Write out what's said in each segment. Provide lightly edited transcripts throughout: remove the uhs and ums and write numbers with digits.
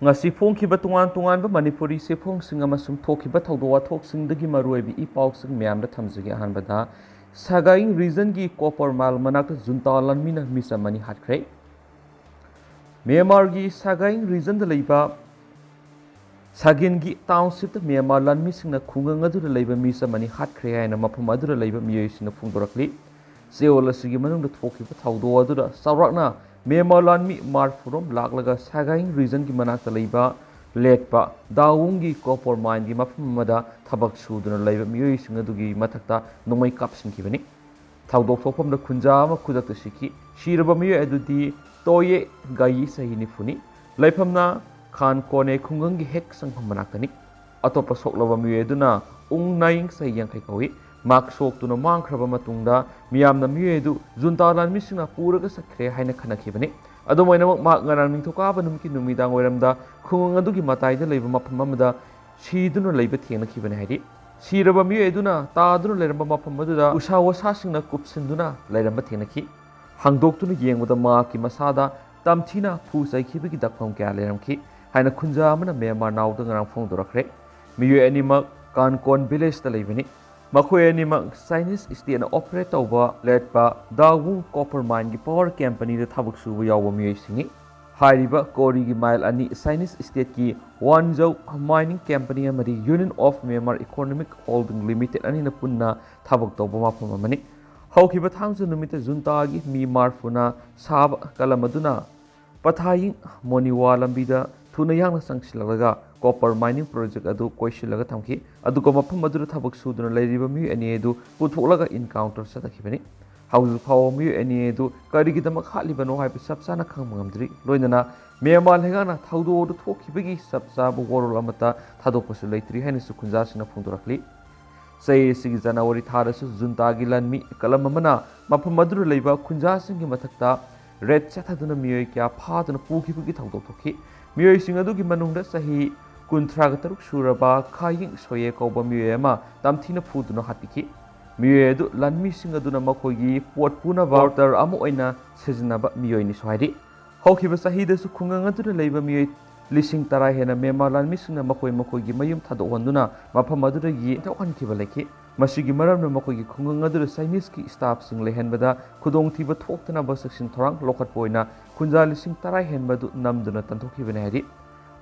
ngasi phongkhiba tungan manipuri se phongsinga masum thokhiba thawdo wathoksingi maruibi I pausing myamda thamjigi ahanbada sagaing region gi copper mal manakta junta lanmina misamani hatkre Myanmar gi sagaing region da leiba Sagin gi township da Myanmar lanmi singna khungang adu da leiba misamani hatkre haina mafam adu da leiba miyoi singna phungdorakli Seol asigi manung da thokhiba thawdo adu da sawrakna Myanmar lanmi marfurom laklaga sagaing region gi manakta leiba letpa dawungi copper mine gi mafam mada thabak suduna leiba miyoi singa dugi mathakta nomai kapsin kibani thawdok thokpam da khunja ma khudakta siki shiraba miyoi adudi toye gai sahini funi laifamna khan kone khungang gi hek sangpham manaktani atopa soklaba miyoi aduna ung naing sayang kai kawi mak sok tuna mangkhraba matungda miyamna miyoi du junta lan misingna puraga sakre haina khanakibani adomoina mak ngarang ningthokaba numki numidang oiramda khungang adugi mataida leiba mafam amada shiduna leiba thengna kibani haidi siraba miyoi aduna taaduna leiramba mafam aduda usa wasa singna kupsinduna leiramba thenaki hangdoktuna yengbada maki masada tamthina phu saikibagi dakpham kya leramki haina khunja amana Myanmar nawda ngarang phongdorakre miyoi animak kankon village ta leibani makhoi animak Chinese state na operate tawba letpa Dawu copper mine gi power company da thabak subu yawba miyoi singi hairiba kori gi mile ani Chinese state ki Wanzhou mining company amari Union of Myanmar Economic Holding Limited ani na punna thabak tawba mafam amani haukiba thangsu numita junta gi mi marfuna sab kalamaduna pathai moniwa lambida thuna yang sangsilaga copper mining project adu koisilaga thamki adu ko mafam adu thabak suduna leiriba mi ani edu putholaga encounter satakhibani hauzu phaw mi ani edu karigi damak halibano haiba sapsana khangmangamdri loinana Myanmar hengana thawdo du thokhibagi sapsa bu worol amata thadokpasu leitri haina su khunja sina phungdorakli Say Sigi Janawari Tharasu Junta Gilanmi Kalamamana Mapamadru Leba Kunja Singi Matakta Red Chataduna Mioy Kya Patana Puki Puki Tautoki Mioy Singaduki Manunda Sahi Kuntragataruk Shuraba Kaying Soye Koba Mioyama Damtina Puduna Hatiki Mioedu Lanmi Singaduna Makogi Port Puna Vartar Amoina Sejanaba Mioy Niswadi Hokiba Sahida Sukungangatu Leba Mioy Lising tara hena Myanmar lan misingna makoi gi mayum thado wanduna mafam adura gi tawhan kiba leki masigi maramna makoi gi khungang adura Chinese ki staff sing lehenbada khudong thiba thoktana ba section thorang lokhat poina kunja lising tara henbadu namduna tanthokibane hari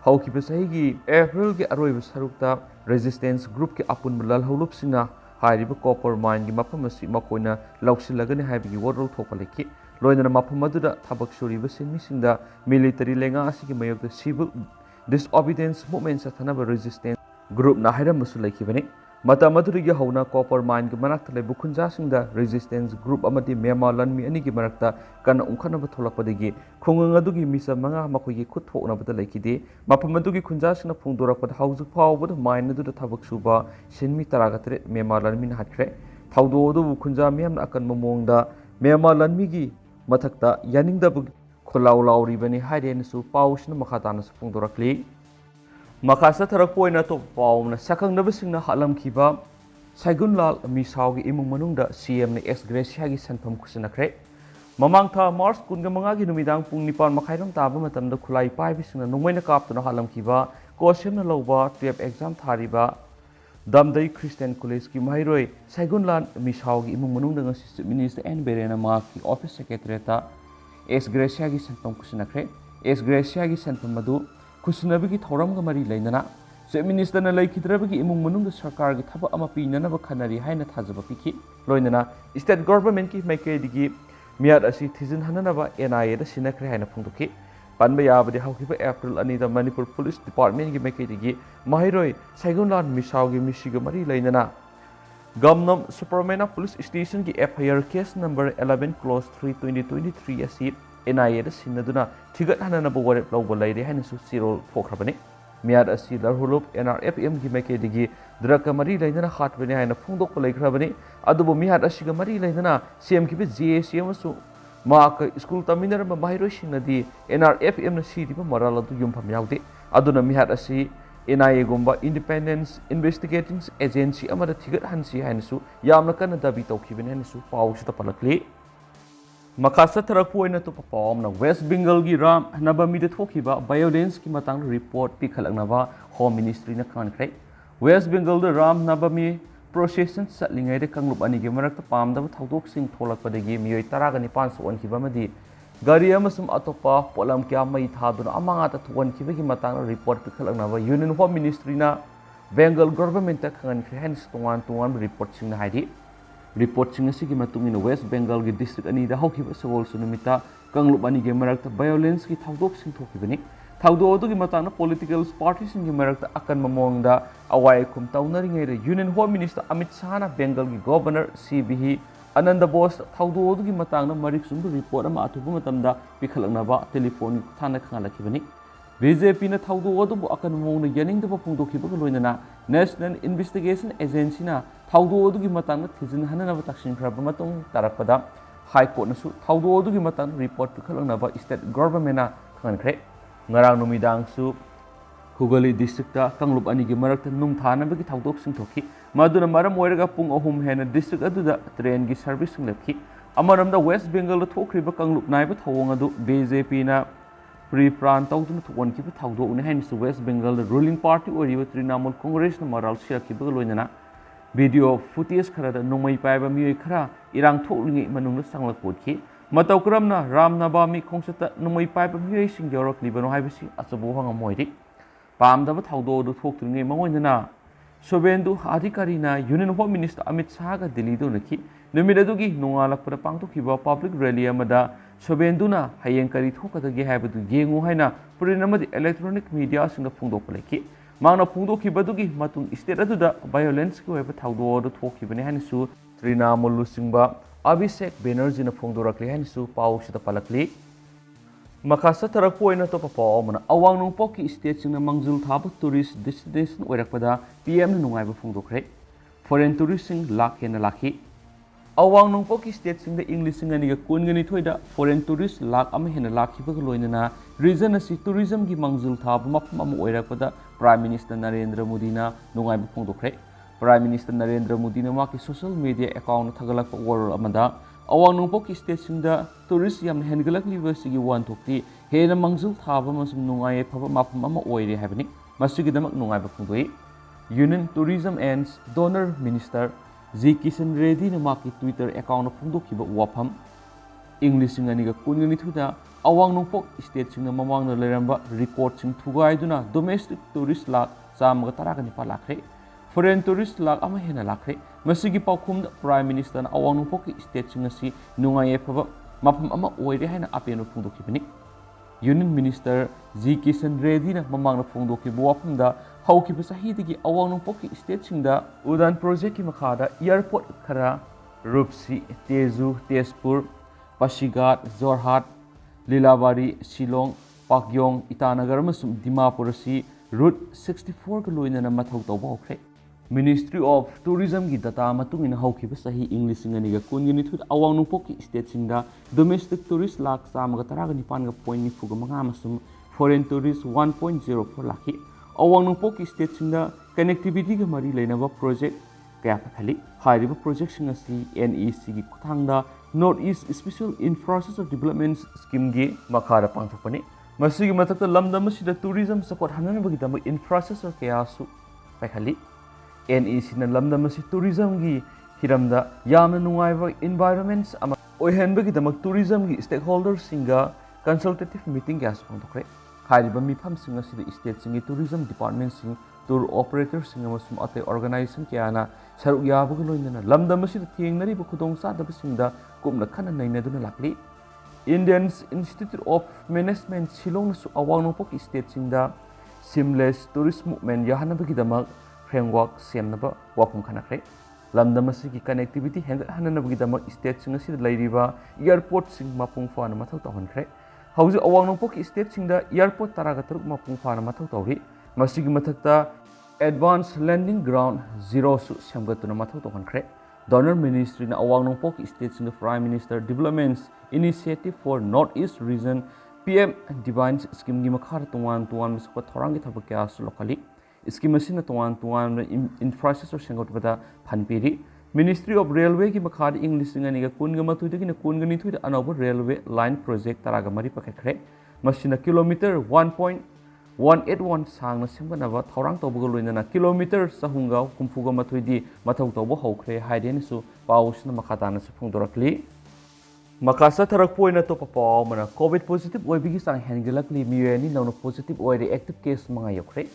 haukiba sahi gi April gi aroiba sarukta resistance group ki apun lal holup singa hairiba copper mine gi mafam asi makoina lausilagane haibigi worol thopa leki loinana mafam aduda thabak suriba sinmisingda military lenga asigi mayokta civil disobedience movement sathanaba resistance group na hairam musu laikibani mata madurigi hauna copper mine gi manakta lebu khunja singda resistance group amati Myanmar lanmi ani gi marakta kana ungkhana tholakpadagi khungang adugi misa manga makogi khut thokna bada laikide mafam adugi khunja singna phungdorakpada hauju phawbada mine aduda thabak suba sinmi taragatre Myanmar lanmi na hatkre thawdo odu khunja miyamna akan momongda Myanmar lanmi gi mathakta yaningdabu kholaw lawribani hairenasu pausna makhatana su phungdorakli makhasa tharakpoina to paumna sakangnabasingna halamkhiba Saigunlal Misawgi imung manungda CM na S Gracia gi sanpham khusinakre mamangtha March 15 gi numidang pung 9 makhairam taba matamda khulai paibisingna nongmaina kaptuna halamkhiba kosemna lawba 12 exam thariba Damdai Christian College ki mairoi Saigunlal Misawgi imung manungda ngasi minister N Berena ma ki office secretary ta S Gracia gi sanpham khusinakre S Gracia gi sanpham madu khusinabigi thoram ga mari leinana Chief Minister na laikhidrabagi imung manungda sarkar gi thaba ama pinanaba khanari haina thajaba piki loinana state government ki maikaidigi miad asi thizin hananaba NIA da sinakre haina phungdoki panba yabadi haukiba April ani da Manipur Police Department gi maikaidigi mahiroi Saigunlal Misawgi misiga mari leinana Gamnam Supermana Police Station ki FIR case number 11 close 3 2023 asi NIA da sinaduna thigat hananaba warep lawba laire haina su sirol phokrabani Miad asi darhulup NRFM gi maikaidigi draka mari leinana khatbani haina phungdokpa laikhrabani adubu miad asiga mari leinana CM ki JCM su Maka school taminara mahiroi sinadi NRFM na siriba maral adu yumpham yaude aduna mihat asi NIA gomba Independence Investigating Agency amada thigat hansi hainasu yamna kana dabi tawkhibani hainasu pawsita palakli Makasa Tarapuina to perform na West Bengal gi ram nabami de thokiba violence ki matang report pi khalaknaba Home Ministry na concrete West Bengal de ram nabami procession satlingai de kanglup ani gi marak pamda thodok sing tholak padagi miyoi taraga ni pan so on ki bamadi gari amasum atopa polam kya mai thaduna amanga ta thon ki gi matang report pi khalaknaba Union Home Ministry na Bengal government ta khan hence tuan report sing na haidi report sing asigi matungin West Bengal gi district ani da hawkiba sawol sunumita kanglup ani gi marakta violence ki thawdok sing thokibani thawdo du gi matana political parties gi marakta akan mamong da awai kum tawnari ngai re Union Home Minister Amit Shah na Bengal gi governor CBH Ananda Bose thawdo du gi matana marik sum report ama athubu matamda pikhalakna ba telephone thana khangala kibani BJP na thawdo du akan mamong na yaning da phungdokhiba loinana National Investigation Agency na thawdo du gi matang thizin hanana ba taksin khraba matung tarakpada High Court na su thawdo du gi matang report pikhalakna ba state government na khankhre ngarang numidang su Hugali district ta kanglup ani gi marakta nung thana ba gi thawdok sing thokhi maduna maram oiraga pung ahum hena district aduda train gi service sing lephi amaram da West Bengal da thokriba kanglup nai ba thawong adu BJP na pre-plan tawduna thon ki ba thawdo une hen su West Bengal da ruling party oriba Trinamool Congress na maral share ki ba loinana video footage khara da nongmai paiba miyoi khara irang thoklingi manung sanglak potki matau kramna ramnabami khongsata nongmai paiba miyoi sing yorok libano haibisi achabu hanga moiri pamda ba thawdo du thoktringi mangoinana sobendu adhikari na Union Home Minister Amit Shah ga Delhi do nakhi numida dugi nongalak para pangtokhiba public rally amada sobendu na hayeng kari thokadagi haibadu yengu haina purinamadi electronic media singa phungdok paleki Mana phungdokhi badugi matung state aduda violence ki weba thawdo du thokibani hanisu Trinamool Lusingba Abhishek Banerjee na phungdorakli hanisu pau sita palakli Makasa tarakpo ina to papa omana awang nungpo ki state singna mangjul thaba tourist destination oirakpada PM na nungaiba phungdokre foreign tourist sing lakh hena lakhi awang nungpo ki state singda English singa niga kungani thoida foreign tourist lakh ama hena lakhi ba loinana region asi tourism gi mangjul thaba mapam ama oirakpada Prime Minister Narendra Modi na nungaiba phungdokre Prime Minister Narendra Modi na maki social media account thagalak war amada awang nungpo ki state singda tourist yam hengalak liwasi gi wan thokti hena mangjul thaba masum nungai phaba mapam ama oire habani masigi damak nungai ba phungdoi Union Tourism and Donor Minister G Kishan Reddy na maki Twitter account phungdokhiba wafam English singani ga kungani thuda awang nungpo state singna mamang na leramba record sing thugai duna domestic tourist lakh chamaga taragani pa lakhre foreign tourist lakh ama hena lakhre masigi paukhum Prime Minister na awang nungpo ki state sing asi nungai phaba mapam ama oire haina apenu phungdokhibani Union Minister G Kishan Reddy na mamang na phungdokhiba wafamda haukiba sahidigi awang nungpo ki state singda udan project ki makhada airport khara Rupsi Tezu Tezpur Pashigat Jorhat Lilabari Shillong Pakyong Itanagar amasum Dimapur asi route 64 ka loinana mathau tawba hokre Ministry of Tourism gi data matungina haukiba sahi English singani ga kungini thut awang nungpo ki state singda domestic tourist lakh chamaga taraga nipan ga point ni fuga manga amasum foreign tourist 1.04 lakhi awang nungpo ki state singda connectivity ga mari leinaba project kaya pathali hairiba project sing asi NEC gi kuthangda North East Special Infrastructure Development Scheme gi makhara pangthokpani masigi matakta lamdam asida tourism support hananabagi dama infrastructure kaya su pakhali NEC na lamdam asi tourism gi hiramda yamna nungaiba environments ama oihenbagi dama tourism gi stakeholders singa consultative meeting gas pangthokre hairiba mifam sing asida state singi tourism department sing tour operators sing amasum ate organization kayana saruk yabaga loinana lamdam asida thiengnariba khudong sadaba singda kumna khana nainaduna lakli Indian Institute of Management Shillong su awang nungpo ki state singda seamless tourist movement yahanabagi damak framework semnaba wafum khanakre lamdam asigi connectivity hengal hananabagi damak state sing asida lairiba airport sing mapung fana mathau tahonkhre hauji awang nungpo ki state singda airport taraga taruk mapung fana mathau tawri masigi mathakta advanced landing ground zero su semgatuna mathau tahonkhre Donor Ministry na awang nungpo ki state sing Prime Minister Development Initiative for North East Region PM Divine Scheme gi makhar tuan misko thorangi thabak kya su locally scheme asina tuan infrastructure sengot bada phanpiri Ministry of Railway की मखाद इंग लिसिंग अनिगा कुनगा मथुइदगिना कुनगा निथुइदा अनौबा railway line project तरागा मरी पखैखरे मसिना kilometre 1.181 सांगना सेमगनबा थौरांग तौबगा लोइनना kilometre सहुंगा हुमफुगा मथुइदि मथौ तौबा हौखरे हाइदेनसु पाउसना मखाताना से फुंगदोरकली मकासा थरक पोइना तो पाव मना Covid positive ओइबिगी सांग हेनगलकली मियेनी नौना पॉजिटिव ओइरे एक्टिव केस मंगा यखरे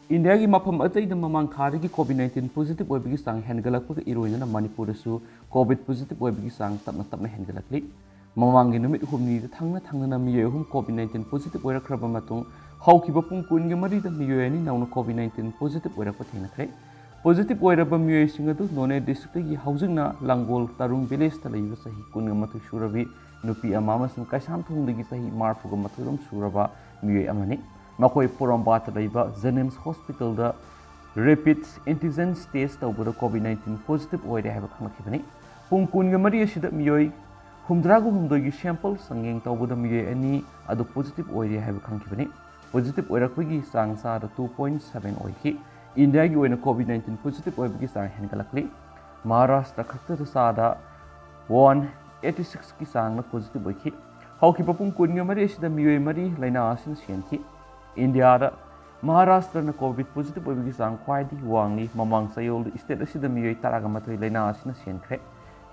इंडिया की मफम अतई ममांग थारगी कोविड 19 पॉजिटिव ओइबिगी सांग हेनगलकपग इरोइना मणिपुरसु कोविड पॉजिटिव ओइबिगी सांग तपना तपना हेनगलकली ममांगी नुमित हुमनी थांगना थांगना मिये हुम कोविड 19 पॉजिटिव ओइरखरबा मतुंग हौखिबा पुंग कुनगे मरिदा मियेनी नौना कोविड 19 पॉजिटिव ओइरखप थेंगनखरे पॉजिटिव ओइरबा मियेसिंग अदु नोने डिस्ट्रिक्ट की हाउसिंगना लांगोल तारुंग विलेज ता लैबा सही कुनगा मथु सुरबी नुपी अमामसुं कैसाम थुंगदगी सही मारफुगा मथुरम सुरबा मिये अमनी मखोई पोरम्बात लैबा जेनिम्स हॉस्पिटल दा रैपिड एंटीजन टेस्ट तौबदा कोविड 19 पॉजिटिव ओइरे हाइबा खंगखिबनी पुंग कुनगा मरि असिदा मियोई हुमद्रागु हुमदोगी सैंपल संगेंग तौबदा मिये अनि अदु पॉजिटिव ओइरे हाइबा खंगखिबनी पॉजिटिव ओइरखबगी सांग सादा 2.7 ओइखि इंडिया की ओइना कोविड 19 पॉजिटिव ओइबगी सांग हेनगलकली महाराष्ट्र खक्तदा सादा 186 की सांग पॉजिटिव ओइखि हौखिबा पुंग कुनगा मरि असिदा मियोई मरि लैना आसिन सेनखि इंडिया महाराष्ट्र न कोविड पॉजिटिव ओइबगी सांग ख्वाइदी वांगली ममांग सयोल स्टेट असिदा मियोई तरागा मथोई लैना आसिन सेनखरे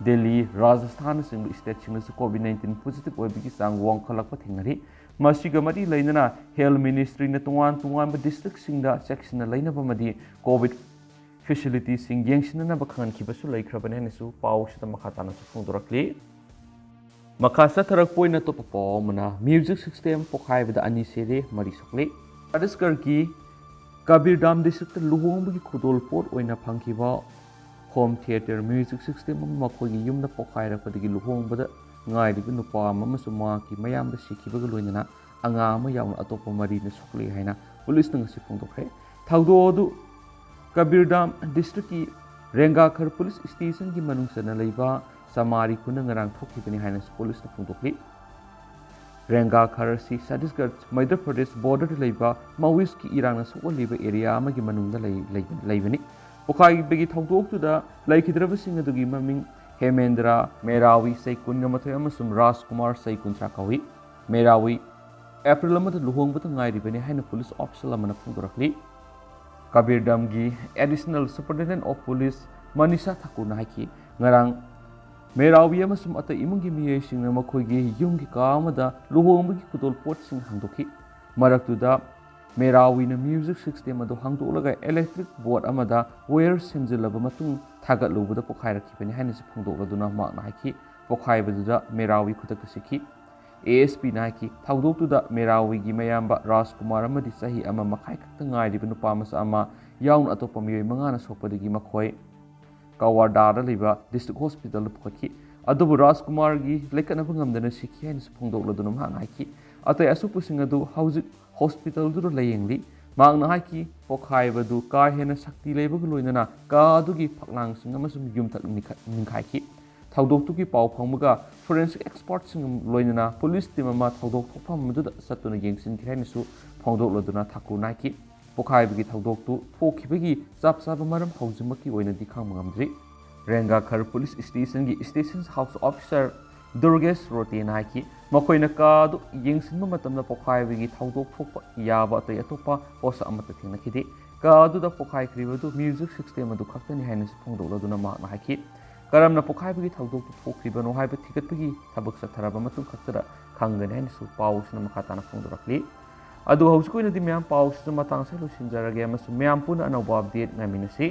दिल्ली राजस्थान सिंग स्टेट सिंग कोविड 19 पॉजिटिव ओइबगी सांग वांखलकप थेंगरी मसिगा मरि लैना हेल्थ मिनिस्ट्री न तुंगान तुंगान डिस्ट्रिक्ट सिंगदा सेक्शन लैनबा मदि कोविड फैसिलिटी सिंग येंगसिननबा खंगनखिबसु लैखरबने नसु पाउसदा मखाताना फुंगदोरकली मखासा थरक पोइना तो पाव मना म्यूजिक सिस्टम पोखाइबदा अनि सेरे मरि सोकले छत्तीसगढ़ की कबीरधाम डिस्ट्रिक्ट लुहोंबगी खुदोल पोट ओइना फंखिबा होम थिएटर म्यूजिक सिस्टम मखोगी युमदा पोखाइरपदगी लुहोंबदा ngaidi nupa amasu ma ki mayam da sikibaga loinana anga ama yauna atopa mari na sokle haina police nang si phongdokre thaudo du kabirdam district ki rengakhar police station ki manungsana leiba samari kunang rang thokibani haina police na phongdokli rengakhar si Chhattisgarh Madhya Pradesh border leiba mawis ki irang na sokwa leiba area ama ki manungda leibani pokai begi thaudo tu da laikhidraba sing adugi maming Hemendra Meravi सै कुनगमथोय अमसुम राजकुमार सै कुंत्रा कवी Meravi April अमद लुहोंगबत ngairibani haina police officer अमना फुंगदोरखली कबीरधाम की additional superintendent of police Manisha Thakur हाइकी ngarang मेरावी अमसुम अत इमुंगी मियेसिंग मखोयगी युंगी कामदा लुहोंगबगी खुदोल पोटसिंग हांगदोखी मरक्तुदा मेरावी न म्यूजिक सिस्टम अदो हांगदोलगा इलेक्ट्रिक बोर्ड अमदा वायर सेमजिलबा मतुंग थागतलुबदा पोखाइरखिबनि हाइना से फुंगदोलदुना माकना हाइकी पोखाइबदुदा मेरावी खुदक सिखी ASP नाइकी थाउदोक्तुदा मेरावी की मयाम्बा राजकुमार अमदि सही अमा मखाइ खक्ता ngairiba nupa masa ama yaun atopa miyoi mangana sokpadagi makhoi kawarda liba district hospital pukhatki adubu राजकुमार की lekkanaba ngamdana sikhi haina se फुंगदोलदुना माकना हाइकी अतय असुपुसिंग अदु हौजिक हॉस्पिटल दुर लयेंगली मांगना हाइकी पोखाइबदु का हेना शक्ति लेबग लोइनना का अदुगी फकलांग सिंग अमसुम युमथक निखाइकी थाउदोक्तुकी पाव फंगमगा फोरेंसिक एक्सपर्ट सिंग लोइनना पुलिस टीम अमा थाउदोक थोफम मदुदा सत्तुना येंगसिन खिराइनसु फंगदोकलदुना थाकु नाइकी पोखाइबगी थाउदोक्तु थोखिबगी चाप चाप मरम हौजिमकी ओइनदि खांगमगमद्रि रेंगाखर पुलिस स्टेशन की स्टेशन हाउस ऑफिसर दुर्गेश रोटेन हाइकी मखोइना कादु येंगसिनबा मतमदा पोखाइबगी थाउदोक थोकपा याबा अतय अतोपा पोसा अमता थेंगनखिदि कादुदा पोखाइख्रिबदु म्यूजिक सिस्टम अदु खक्तनि हाइनसु फंगदोकलदुना माकना हाइकी करमना पोखाइबगी थाउदोक थोखरिबनो हाइबा थिगतबगी थबक सथरबा मतुं खक्तरा खंगनि हाइनसु पाउसना मखाताना फंगदोरखली अदु हौसकोइनदि म्याम पाउसु मतांग से लोसिनजरगे अमसु म्याम पुना अनौबा अपडेट ngamiनसि